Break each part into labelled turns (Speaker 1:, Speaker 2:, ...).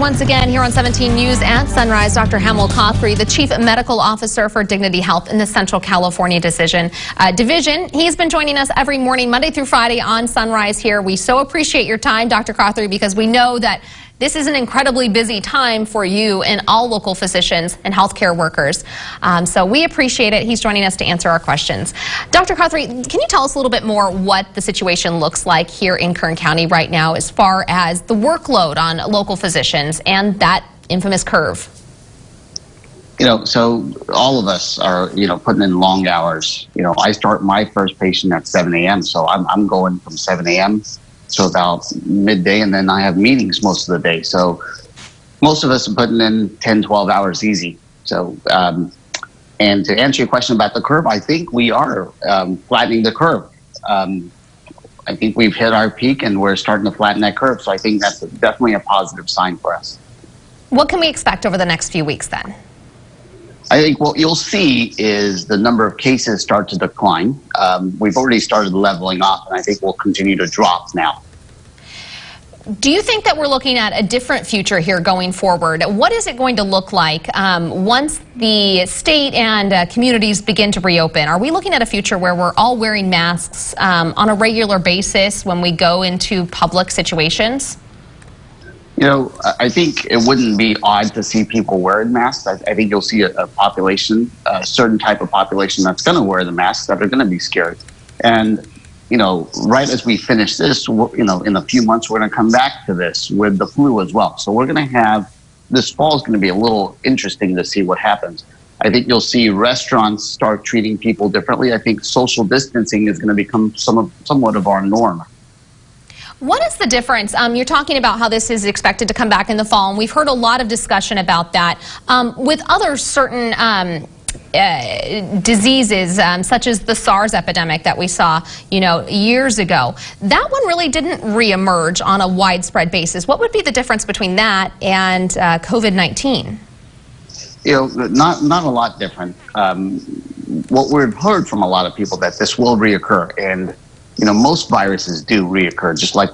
Speaker 1: once again here on 17 News at Sunrise. Dr. Hamel Cothry, the Chief Medical Officer for Dignity Health in the Central California Division. He's been joining us every morning, Monday through Friday on Sunrise here. We so appreciate your time, Dr. Cothry, because we know that this is an incredibly busy time for you and all local physicians and healthcare workers. So we appreciate it. He's joining us to answer our questions. Dr. Cothry, can you tell us a little bit more what the situation looks like here in Kern County right now as far as the workload on local physicians and that infamous curve?
Speaker 2: So all of us are, putting in long hours. I start my first patient at 7 a.m. So I'm going from 7 a.m. to about midday, and then I have meetings most of the day. So most of us are putting in 10, 12 hours easy. So, and to answer your question about the curve, I think we are flattening the curve. I think we've hit our peak and we're starting to flatten that curve. So I think that's definitely a positive sign for us.
Speaker 1: What can we expect over the next few weeks then?
Speaker 2: I think what you'll see is the number of cases start to decline. We've already started leveling off, and I think we'll continue to drop now.
Speaker 1: Do you think that we're looking at a different future here going forward? What is it going to look like once the state and communities begin to reopen? Are we looking at a future where we're all wearing masks on a regular basis when we go into public situations?
Speaker 2: I think it wouldn't be odd to see people wearing masks. I think you'll see a population, a certain type of population that's going to wear the masks, that are going to be scared. And, right as we finish this, in a few months, we're going to come back to this with the flu as well. So we're going to have, this fall is going to be a little interesting to see what happens. I think you'll see restaurants start treating people differently. I think social distancing is going to become somewhat of our norm.
Speaker 1: What is the difference? You're talking about how this is expected to come back in the fall, and we've heard a lot of discussion about that. With other certain diseases, such as the SARS epidemic that we saw, years ago, that one really didn't reemerge on a widespread basis. What would be the difference between that and COVID-19?
Speaker 2: Not a lot different. What we've heard from a lot of people that this will reoccur, and most viruses do reoccur, just like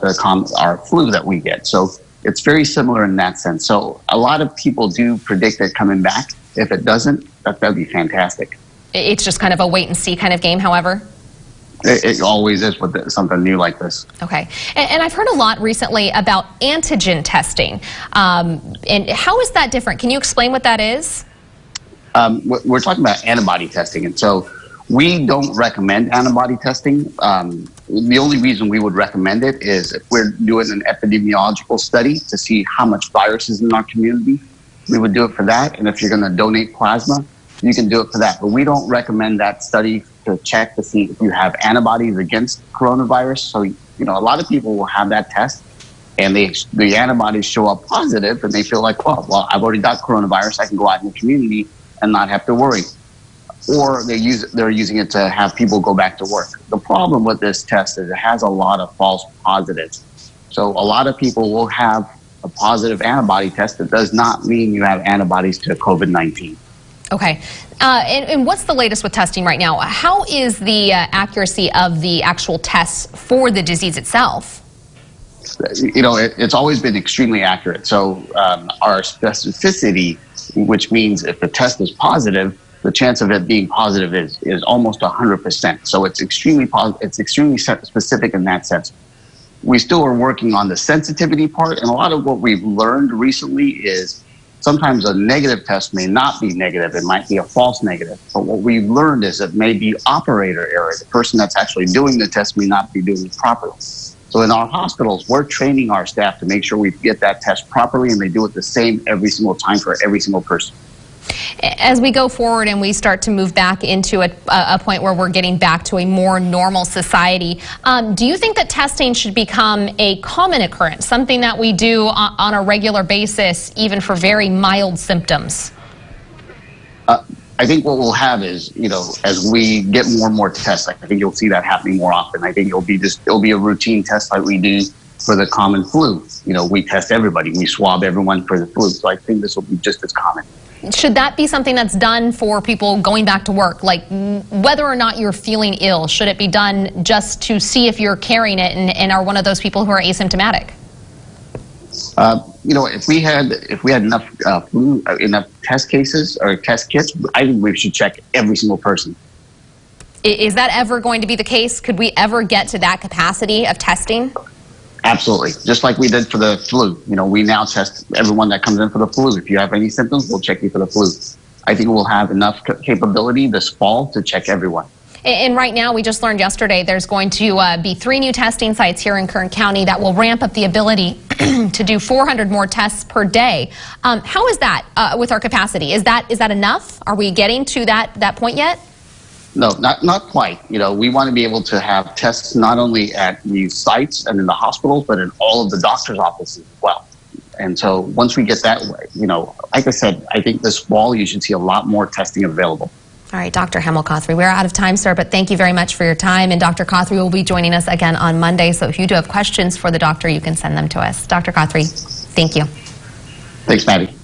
Speaker 2: our flu that we get. So it's very similar in that sense. So a lot of people do predict it coming back. If it doesn't, that'd be fantastic.
Speaker 1: It's just kind of a wait and see kind of game, however?
Speaker 2: It always is with something new like this.
Speaker 1: Okay. And I've heard a lot recently about antigen testing. And how is that different? Can you explain what that is?
Speaker 2: We're talking about antibody testing. And so we don't recommend antibody testing. The only reason we would recommend it is if we're doing an epidemiological study to see how much virus is in our community, we would do it for that. And if you're going to donate plasma, you can do it for that. But we don't recommend that study to check to see if you have antibodies against coronavirus. So, a lot of people will have that test and the antibodies show up positive, and they feel like, well, I've already got coronavirus. I can go out in the community and not have to worry. Or they're using it to have people go back to work. The problem with this test is it has a lot of false positives. So a lot of people will have a positive antibody test that does not mean you have antibodies to COVID-19.
Speaker 1: Okay. And what's the latest with testing right now? How is the accuracy of the actual tests for the disease itself?
Speaker 2: It's always been extremely accurate. So our specificity, which means if the test is positive, the chance of it being positive is almost 100%. So it's extremely specific in that sense. We still are working on the sensitivity part, and a lot of what we've learned recently is sometimes a negative test may not be negative. It might be a false negative. But what we've learned is it may be operator error. The person that's actually doing the test may not be doing it properly. So in our hospitals, we're training our staff to make sure we get that test properly, and they do it the same every single time for every single person.
Speaker 1: As we go forward and we start to move back into a point where we're getting back to a more normal society, do you think that testing should become a common occurrence, something that we do on a regular basis, even for very mild symptoms?
Speaker 2: I think what we'll have is, as we get more and more tests, I think you'll see that happening more often. I think it'll be a routine test like we do for the common flu. We test everybody. We swab everyone for the flu. So I think this will be just as common.
Speaker 1: Should that be something that's done for people going back to work? Like whether or not you're feeling ill, should it be done just to see if you're carrying it and are one of those people who are asymptomatic?
Speaker 2: if we had enough enough test cases or test kits, I think we should check every single person.
Speaker 1: Is that ever going to be the case? Could we ever get to that capacity of testing?
Speaker 2: Absolutely. Just like we did for the flu. We now test everyone that comes in for the flu. If you have any symptoms, we'll check you for the flu. I think we'll have enough capability this fall to check everyone.
Speaker 1: And right now, we just learned yesterday, there's going to be 3 new testing sites here in Kern County that will ramp up the ability to do 400 more tests per day. How is that with our capacity? Is that enough? Are we getting to that point yet?
Speaker 2: No, not quite. We want to be able to have tests not only at these sites and in the hospitals, but in all of the doctor's offices as well. And so once we get that way, like I said, I think this fall you should see a lot more testing available.
Speaker 1: All right, Dr. Hamel Cothry, we're out of time, sir, but thank you very much for your time. And Dr. Cothry will be joining us again on Monday. So if you do have questions for the doctor, you can send them to us. Dr. Cothry, thank you.
Speaker 2: Thanks, Maddie.